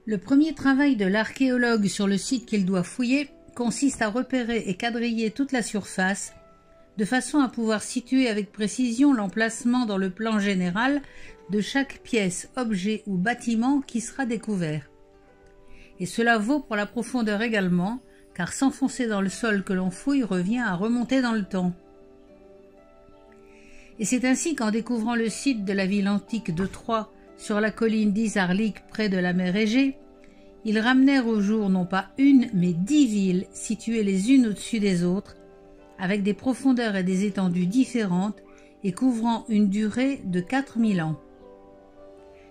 Le premier travail de l'archéologue sur le site qu'il doit fouiller consiste à repérer et quadriller toute la surface, de façon à pouvoir situer avec précision l'emplacement dans le plan général de chaque pièce, objet ou bâtiment qui sera découvert. Et cela vaut pour la profondeur également, car s'enfoncer dans le sol que l'on fouille revient à remonter dans le temps. Et c'est ainsi qu'en découvrant le site de la ville antique de Troie sur la colline d'Isarlik près de la mer Égée, ils ramenèrent au jour non pas une mais 10 villes situées les unes au-dessus des autres, avec des profondeurs et des étendues différentes et couvrant une durée de 4000 ans.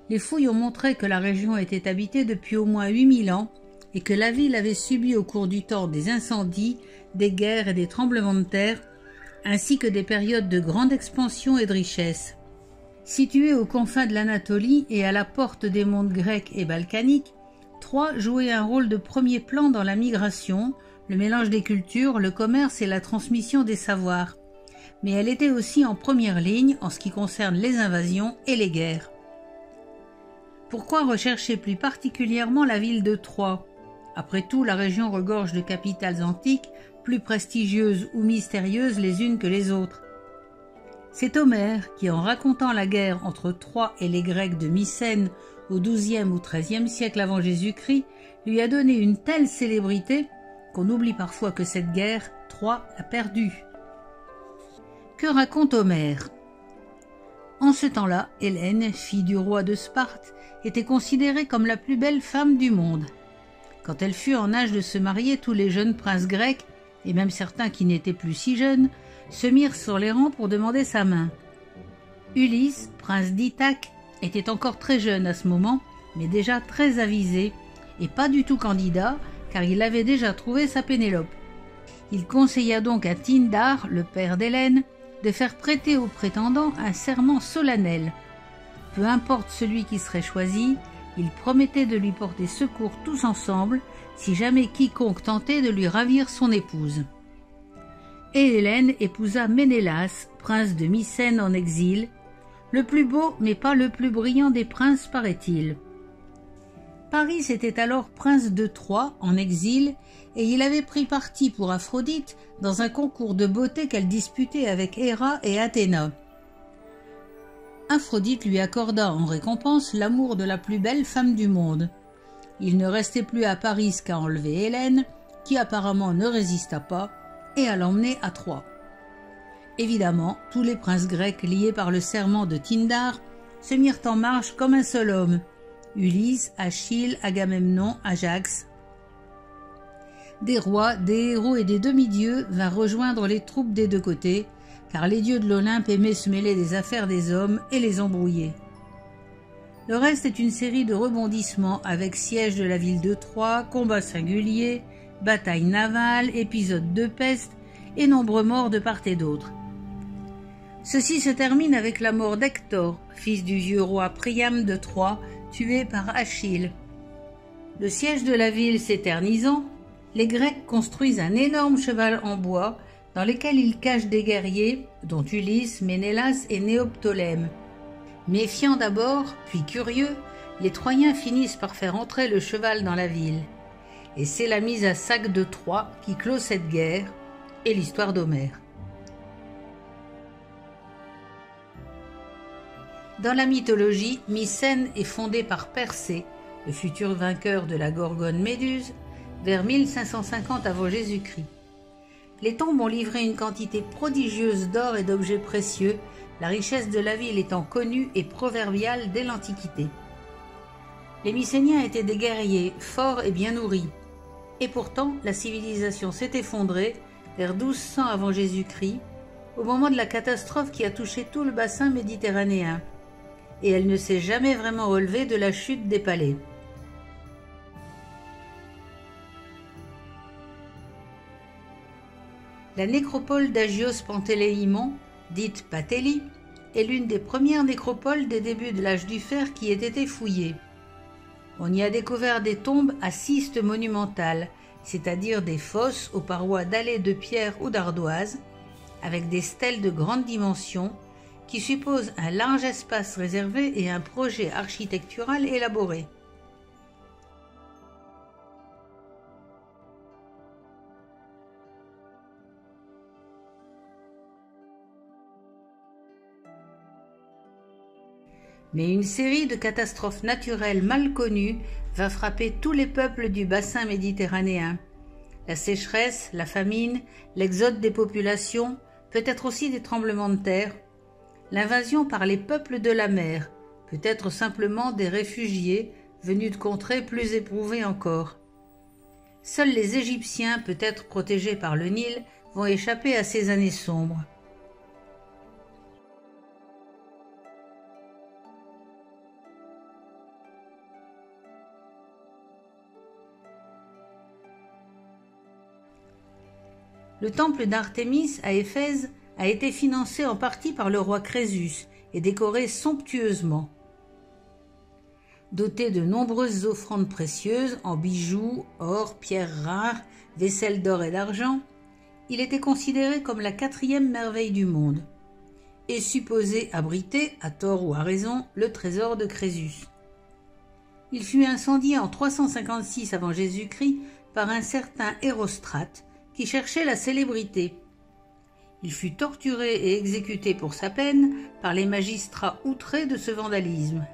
Les fouilles ont montré que la région était habitée depuis au moins 8000 ans et que la ville avait subi au cours du temps des incendies, des guerres et des tremblements de terre, ainsi que des périodes de grande expansion et de richesse. Située aux confins de l'Anatolie et à la porte des mondes grecs et balkaniques, Troie jouait un rôle de premier plan dans la migration, le mélange des cultures, le commerce et la transmission des savoirs. Mais elle était aussi en première ligne en ce qui concerne les invasions et les guerres. Pourquoi rechercher plus particulièrement la ville de Troie? Après tout, la région regorge de capitales antiques, plus prestigieuses ou mystérieuses les unes que les autres. C'est Homère qui, en racontant la guerre entre Troie et les Grecs de Mycène au XIIe ou XIIIe siècle avant Jésus-Christ, lui a donné une telle célébrité qu'on oublie parfois que cette guerre, Troie l'a perdue. Que raconte Homère? En ce temps-là, Hélène, fille du roi de Sparte, était considérée comme la plus belle femme du monde. Quand elle fut en âge de se marier, tous les jeunes princes grecs, et même certains qui n'étaient plus si jeunes, se mirent sur les rangs pour demander sa main. Ulysse, prince d'Ithaque, était encore très jeune à ce moment, mais déjà très avisé, et pas du tout candidat, car il avait déjà trouvé sa Pénélope. Il conseilla donc à Tindar, le père d'Hélène, de faire prêter au prétendant un serment solennel. Peu importe celui qui serait choisi, il promettait de lui porter secours tous ensemble, si jamais quiconque tentait de lui ravir son épouse. Et Hélène épousa Ménélas, prince de Mycène en exil, le plus beau mais pas le plus brillant des princes paraît-il. Paris était alors prince de Troie en exil et il avait pris parti pour Aphrodite dans un concours de beauté qu'elle disputait avec Héra et Athéna. Aphrodite lui accorda en récompense l'amour de la plus belle femme du monde. Il ne restait plus à Paris qu'à enlever Hélène, qui apparemment ne résista pas, et à l'emmener à Troie. Évidemment, tous les princes grecs liés par le serment de Tindar se mirent en marche comme un seul homme. Ulysse, Achille, Agamemnon, Ajax. Des rois, des héros et des demi-dieux vinrent rejoindre les troupes des deux côtés, car les dieux de l'Olympe aimaient se mêler des affaires des hommes et les embrouiller. Le reste est une série de rebondissements avec siège de la ville de Troie, combats singuliers, batailles navales, épisodes de peste et nombreux morts de part et d'autre. Ceci se termine avec la mort d'Hector, fils du vieux roi Priam de Troie, tué par Achille. Le siège de la ville s'éternisant, les Grecs construisent un énorme cheval en bois dans lequel ils cachent des guerriers, dont Ulysse, Ménélas et Néoptolème. Méfiants d'abord, puis curieux, les Troyens finissent par faire entrer le cheval dans la ville. Et c'est la mise à sac de Troie qui clôt cette guerre et l'histoire d'Homère. Dans la mythologie, Mycène est fondée par Persée, le futur vainqueur de la gorgone Méduse, vers 1550 avant Jésus-Christ. Les tombes ont livré une quantité prodigieuse d'or et d'objets précieux, la richesse de la ville étant connue et proverbiale dès l'Antiquité. Les Mycéniens étaient des guerriers, forts et bien nourris. Et pourtant, la civilisation s'est effondrée vers 1200 avant Jésus-Christ, au moment de la catastrophe qui a touché tout le bassin méditerranéen. Et elle ne s'est jamais vraiment relevée de la chute des palais. La nécropole d'Agios Pantéléïmon, dite Patélie, est l'une des premières nécropoles des débuts de l'âge du fer qui ait été fouillée. On y a découvert des tombes à cystes monumentales, c'est-à-dire des fosses aux parois dallées de pierre ou d'ardoise, avec des stèles de grande dimension, qui supposent un large espace réservé et un projet architectural élaboré. Mais une série de catastrophes naturelles mal connues va frapper tous les peuples du bassin méditerranéen. La sécheresse, la famine, l'exode des populations, peut-être aussi des tremblements de terre, l'invasion par les peuples de la mer, peut-être simplement des réfugiés venus de contrées plus éprouvées encore. Seuls les Égyptiens, peut-être protégés par le Nil, vont échapper à ces années sombres. Le temple d'Artémis à Éphèse a été financé en partie par le roi Crésus et décoré somptueusement. Doté de nombreuses offrandes précieuses en bijoux, or, pierres rares, vaisselle d'or et d'argent, il était considéré comme la 4e merveille du monde et supposé abriter, à tort ou à raison, le trésor de Crésus. Il fut incendié en 356 avant Jésus-Christ par un certain Érostrate qui cherchait la célébrité. Il fut torturé et exécuté pour sa peine par les magistrats outrés de ce vandalisme.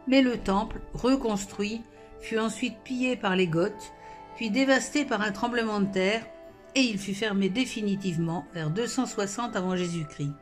Mais le temple, reconstruit, fut ensuite pillé par les Goths, puis dévasté par un tremblement de terre, et il fut fermé définitivement vers 260 avant Jésus-Christ.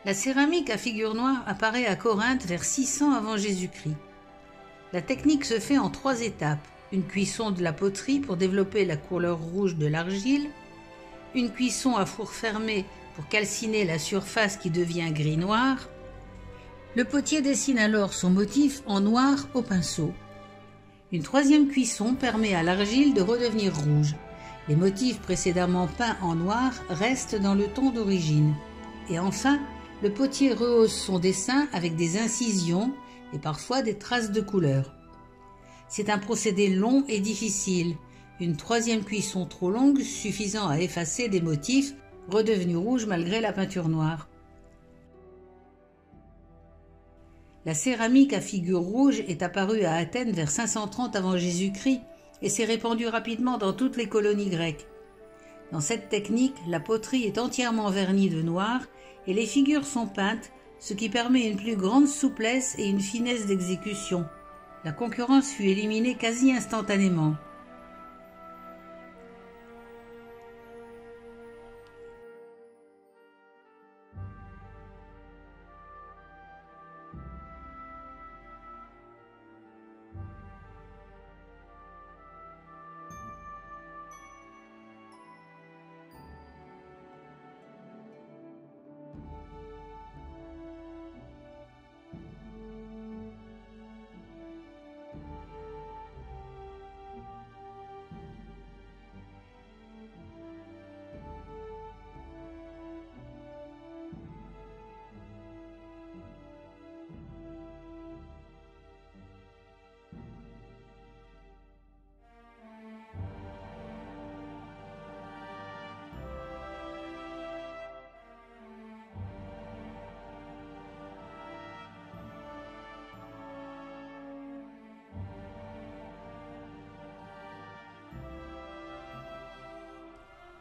La céramique à figure noire apparaît à Corinthe vers 600 avant Jésus-Christ. La technique se fait en 3 étapes. Une cuisson de la poterie pour développer la couleur rouge de l'argile, une cuisson à four fermé pour calciner la surface qui devient gris-noir. Le potier dessine alors son motif en noir au pinceau. Une 3e cuisson permet à l'argile de redevenir rouge. Les motifs précédemment peints en noir restent dans le ton d'origine. Et enfin, le potier rehausse son dessin avec des incisions et parfois des traces de couleur. C'est un procédé long et difficile, une 3e cuisson trop longue suffisant à effacer des motifs redevenus rouges malgré la peinture noire. La céramique à figure rouge est apparue à Athènes vers 530 avant Jésus-Christ et s'est répandue rapidement dans toutes les colonies grecques. Dans cette technique, la poterie est entièrement vernie de noir et les figures sont peintes, ce qui permet une plus grande souplesse et une finesse d'exécution. La concurrence fut éliminée quasi instantanément.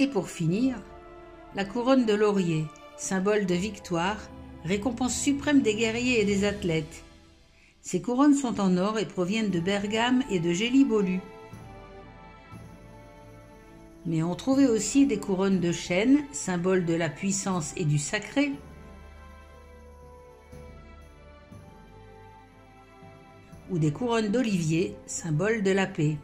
Et pour finir, la couronne de laurier, symbole de victoire, récompense suprême des guerriers et des athlètes. Ces couronnes sont en or et proviennent de Bergame et de Gélibolu. Mais on trouvait aussi des couronnes de chêne, symbole de la puissance et du sacré, ou des couronnes d'olivier, symbole de la paix.